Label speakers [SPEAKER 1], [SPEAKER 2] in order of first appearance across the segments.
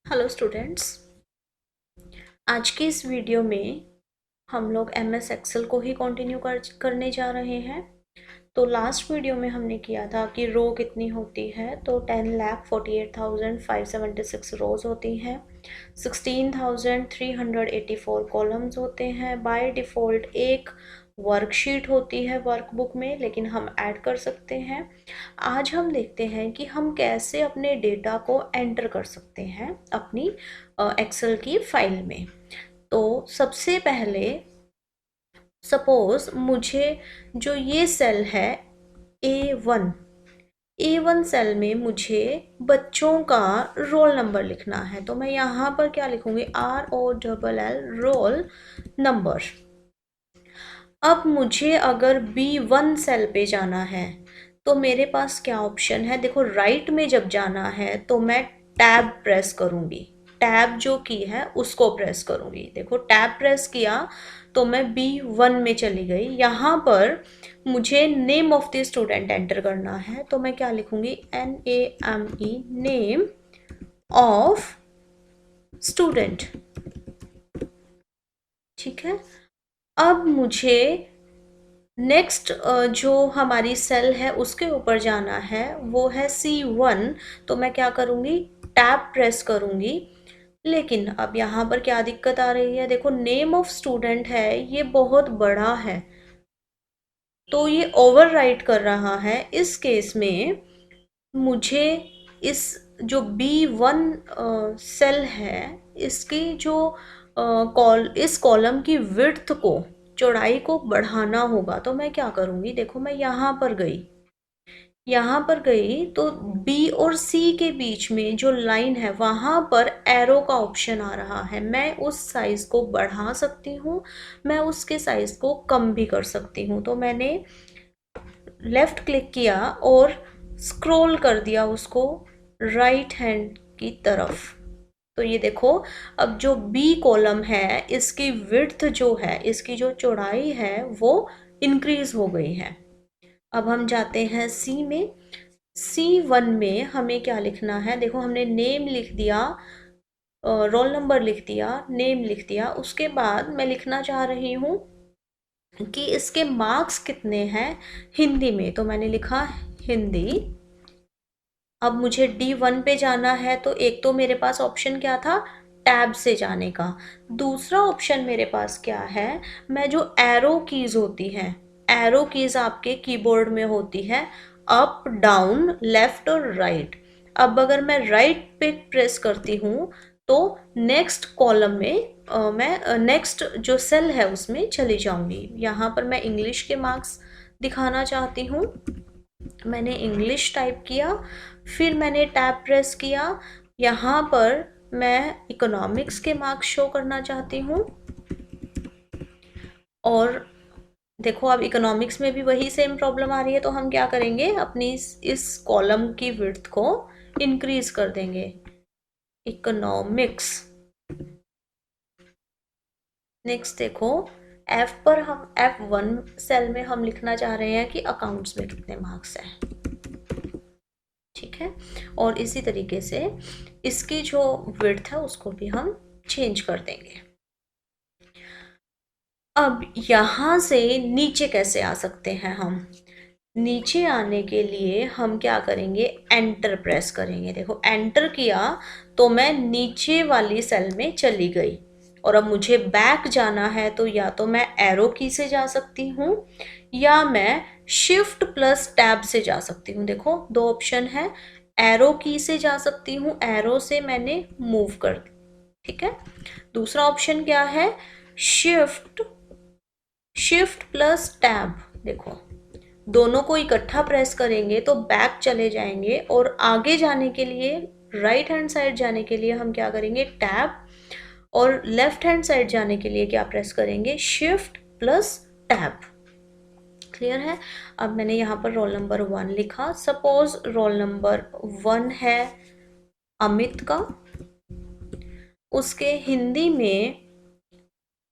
[SPEAKER 1] Hello students. आज की इस वीडियो में हम लोग MS एक्सेल को ही कंटिन्यू करने जा रहे हैं। तो लास्ट वीडियो में हमने किया था कि रो कितनी होती है, तो 10,48,576 रोज होती हैं, 16,384 कॉलम्स होते हैं। बाय डिफ़ॉल्ट एक वर्कशीट होती है वर्कबुक में, लेकिन हम ऐड कर सकते हैं। आज हम देखते हैं कि हम कैसे अपने डेटा को एंटर कर सकते हैं अपनी एक्सेल की फाइल में। तो सबसे पहले सपोज मुझे जो ये सेल है A1, A1 सेल में मुझे बच्चों का रोल नंबर लिखना है। तो मैं यहाँ पर क्या लिखूंगी, ROLL रोल नंबर। अब मुझे अगर B1 सेल पे जाना है तो मेरे पास क्या ऑप्शन है, देखो राइट में जब जाना है तो मैं टैब प्रेस करूंगी, टैब जो की है उसको प्रेस करूंगी। देखो टैब प्रेस किया तो मैं B1 में चली गई। यहाँ पर मुझे name of the student enter करना है, तो मैं क्या लिखूंगी, NAME, नेम ऑफ स्टूडेंट। ठीक है। अब मुझे नेक्स्ट जो हमारी सेल है उसके ऊपर जाना है, वो है C1। तो मैं क्या करूंगी, टैब प्रेस करूंगी। लेकिन अब यहाँ पर क्या दिक्कत आ रही है, देखो नेम ऑफ स्टूडेंट है, ये बहुत बड़ा है तो ये ओवरराइट कर रहा है। इस केस में मुझे इस जो B1 सेल है, इसकी जो इस कॉलम की विड्थ को, चौड़ाई को बढ़ाना होगा। तो मैं क्या करूंगी, देखो मैं यहाँ पर गई, यहाँ पर गई तो B और C के बीच में जो लाइन है वहां पर एरो का ऑप्शन आ रहा है। मैं उस साइज को बढ़ा सकती हूँ, मैं उसके साइज को कम भी कर सकती हूँ। तो मैंने लेफ्ट क्लिक किया और स्क्रॉल कर दिया उसको राइट हैंड की तरफ। तो ये देखो, अब जो बी कॉलम है इसकी विड्थ जो है, इसकी जो चौड़ाई है वो इंक्रीज हो गई है। अब हम जाते हैं सी में। C1 में हमें क्या लिखना है, देखो हमने नेम लिख दिया, रोल नंबर लिख दिया, नेम लिख दिया। उसके बाद मैं लिखना चाह रही हूँ कि इसके मार्क्स कितने हैं हिंदी में, तो मैंने लिखा हिंदी। अब मुझे D1 पे जाना है, तो एक तो मेरे पास ऑप्शन क्या था, टैब से जाने का। दूसरा ऑप्शन मेरे पास क्या है, मैं जो एरो कीज होती हैं, एरो कीज आपके कीबोर्ड में होती है, अप डाउन लेफ्ट और राइट। अब अगर मैं राइट पे प्रेस करती हूँ तो नेक्स्ट कॉलम में मैं नेक्स्ट जो सेल है उसमें चली जाऊंगी। यहाँ पर मैं इंग्लिश के मार्क्स दिखाना चाहती हूँ, मैंने इंग्लिश टाइप किया, फिर मैंने टैब प्रेस किया। यहाँ पर मैं इकोनॉमिक्स के मार्क्स शो करना चाहती हूँ। और देखो अब इकोनॉमिक्स में भी वही सेम प्रॉब्लम आ रही है, तो हम क्या करेंगे, अपनी इस कॉलम की विड्थ को इंक्रीज कर देंगे, इकोनॉमिक्स। नेक्स्ट देखो F पर, हम F1 सेल में हम लिखना चाह रहे हैं कि अकाउंट्स में कितने मार्क्स हैं। ठीक है। और इसी तरीके से इसकी जो विड्थ है उसको भी हम चेंज कर देंगे। अब यहाँ से नीचे कैसे आ सकते हैं हम, नीचे आने के लिए हम क्या करेंगे, एंटर प्रेस करेंगे। देखो एंटर किया तो मैं नीचे वाली सेल में चली गई। और अब मुझे बैक जाना है तो या तो मैं एरो की से जा सकती हूँ या मैं शिफ्ट प्लस टैब से जा सकती हूँ। देखो दो ऑप्शन है, एरो की से जा सकती हूँ, एरो से मैंने मूव कर दी। ठीक है। दूसरा ऑप्शन क्या है, शिफ्ट प्लस टैब। देखो दोनों को इकट्ठा प्रेस करेंगे तो बैक चले जाएंगे, और आगे जाने के लिए, राइट हैंड साइड जाने के लिए हम क्या करेंगे, टैब। और लेफ्ट हैंड साइड जाने के लिए क्या प्रेस करेंगे, शिफ्ट प्लस टैब। क्लियर है। अब मैंने यहाँ पर रोल नंबर 1 लिखा। सपोज रोल नंबर 1 है अमित का, उसके हिंदी में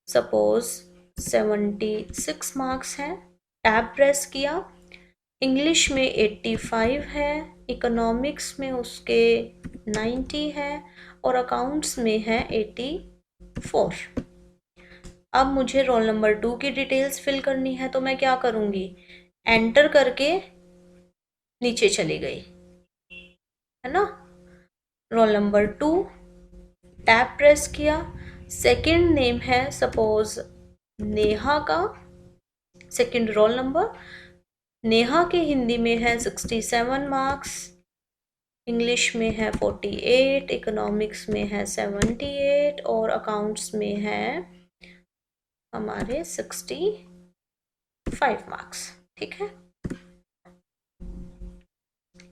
[SPEAKER 1] सपोज 76 मार्क्स हैं, टैब प्रेस किया। इंग्लिश में 85 है, इकोनॉमिक्स में उसके 90 है, और अकाउंट्स में है 84। अब मुझे रोल नंबर 2 की डिटेल्स फिल करनी है, तो मैं क्या करूंगी, एंटर करके नीचे चली गई, है ना। रोल नंबर 2, टैब प्रेस किया, सेकंड नेम है सपोज नेहा का, सेकंड रोल नंबर, नेहा के हिंदी में है 67 मार्क्स, इंग्लिश में है 48, इकोनॉमिक्स में है 78 और अकाउंट्स में है हमारे 65 मार्क्स। ठीक है,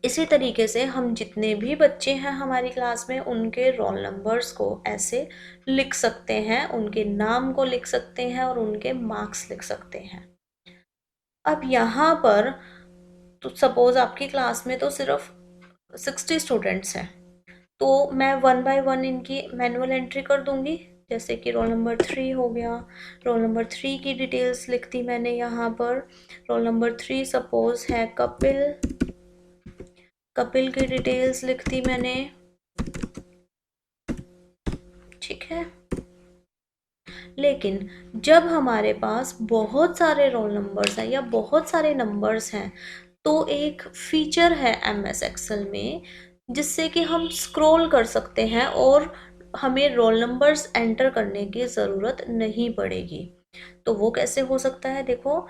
[SPEAKER 1] इसी तरीके से हम जितने भी बच्चे हैं हमारी क्लास में उनके रोल नंबर्स को ऐसे लिख सकते हैं, उनके नाम को लिख सकते हैं और उनके मार्क्स लिख सकते हैं। अब यहाँ पर तो सपोज आपकी क्लास में तो सिर्फ 60 स्टूडेंट्स हैं, तो मैं 1 बाय 1 इनकी मैनुअल एंट्री कर दूंगी। जैसे कि रोल नंबर 3 हो गया, रोल नंबर 3 की डिटेल्स लिख दी मैंने यहाँ पर। रोल नंबर 3 सपोज है कपिल, कपिल की डिटेल्स लिख दी मैंने। ठीक है, लेकिन जब हमारे पास बहुत सारे रोल नंबर्स हैं या बहुत सारे नंबर्स हैं, तो एक फीचर है MS एक्सेल में जिससे कि हम स्क्रॉल कर सकते हैं और हमें रोल नंबर्स एंटर करने की ज़रूरत नहीं पड़ेगी। तो वो कैसे हो सकता है, देखो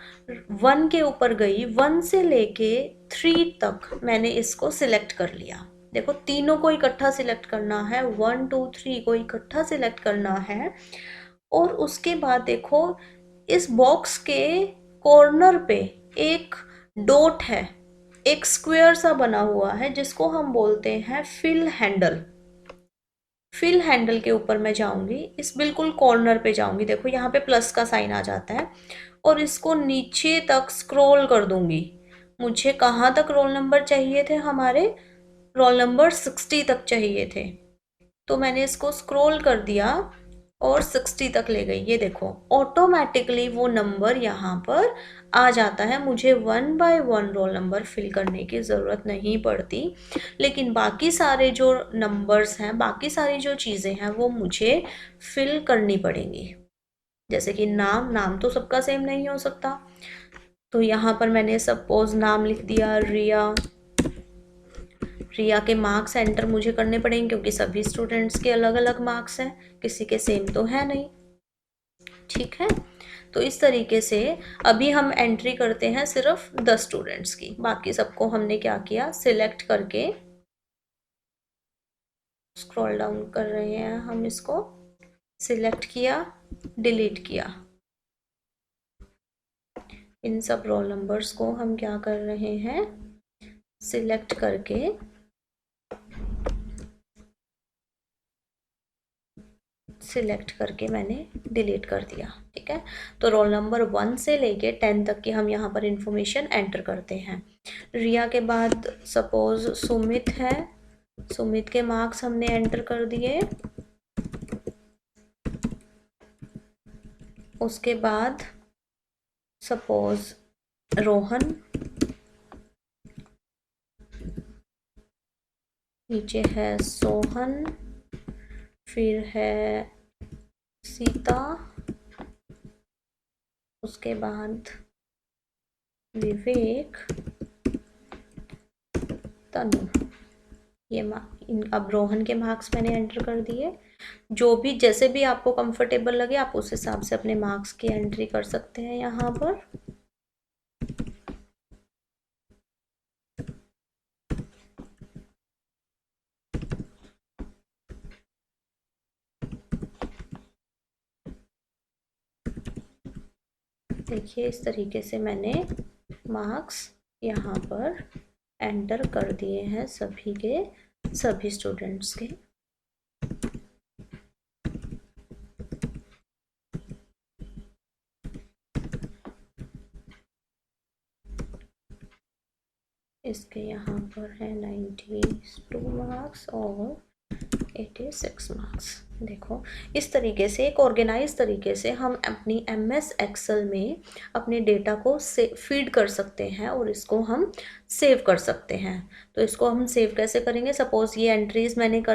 [SPEAKER 1] 1 के ऊपर गई, 1 से लेके 3 तक मैंने इसको सिलेक्ट कर लिया। देखो तीनों को इकट्ठा सिलेक्ट करना है, 1 2 3 को इकट्ठा सिलेक्ट करना है। और उसके बाद देखो इस बॉक्स के कॉर्नर पे एक डॉट है, एक स्क्वायर सा बना हुआ है जिसको हम बोलते हैं फिल हैंडल। फिल हैंडल के ऊपर मैं जाऊंगी, इस बिल्कुल कॉर्नर पे जाऊंगी, देखो यहाँ पे प्लस का साइन आ जाता है, और इसको नीचे तक स्क्रॉल कर दूंगी। मुझे कहाँ तक रोल नंबर चाहिए थे, हमारे रोल नंबर 60 तक चाहिए थे, तो मैंने इसको स्क्रॉल कर दिया और 60 तक ले गई। ये देखो ऑटोमेटिकली वो नंबर यहाँ पर आ जाता है, मुझे 1 बाय 1 रोल नंबर फिल करने की ज़रूरत नहीं पड़ती। लेकिन बाकी सारे जो नंबर्स हैं, बाकी सारी जो चीज़ें हैं वो मुझे फिल करनी पड़ेंगी। जैसे कि नाम तो सबका सेम नहीं हो सकता, तो यहाँ पर मैंने सपोज नाम लिख दिया रिया। रिया के मार्क्स एंटर मुझे करने पड़ेंगे क्योंकि सभी स्टूडेंट्स के अलग अलग मार्क्स हैं, किसी के सेम तो है नहीं। ठीक है, तो इस तरीके से अभी हम एंट्री करते हैं सिर्फ 10 स्टूडेंट्स की, बाकी सबको हमने क्या किया, सिलेक्ट करके स्क्रॉल डाउन कर रहे हैं हम, इसको सिलेक्ट किया, डिलीट किया। इन सब रोल नंबर्स को हम क्या कर रहे हैं, सिलेक्ट करके मैंने डिलीट कर दिया। ठीक है, तो रोल नंबर 1 से लेके 10 तक की हम यहाँ पर इंफॉर्मेशन एंटर करते हैं। रिया के बाद सपोज सुमित है, सुमित के मार्क्स हमने एंटर कर दिए। उसके बाद सपोज रोहन, नीचे है सोहन, फिर है सीता, उसके बाद विवेक, तनु। ये अब रोहन के मार्क्स मैंने एंटर कर दिए। जो भी जैसे भी आपको कंफर्टेबल लगे आप उस हिसाब से अपने मार्क्स की एंट्री कर सकते हैं यहाँ पर। देखिए इस तरीके से मैंने मार्क्स यहाँ पर एंटर कर दिए हैं सभी के सभी स्टूडेंट्स के। इसके यहाँ पर है 92 मार्क्स और 86 मार्क्स। देखो इस तरीके से एक ऑर्गेनाइज तरीके से हम अपनी MS एक्सेल में अपने डेटा को फीड कर सकते हैं और इसको हम सेव कर सकते हैं। तो इसको हम सेव कैसे करेंगे, सपोज ये एंट्रीज मैंने कर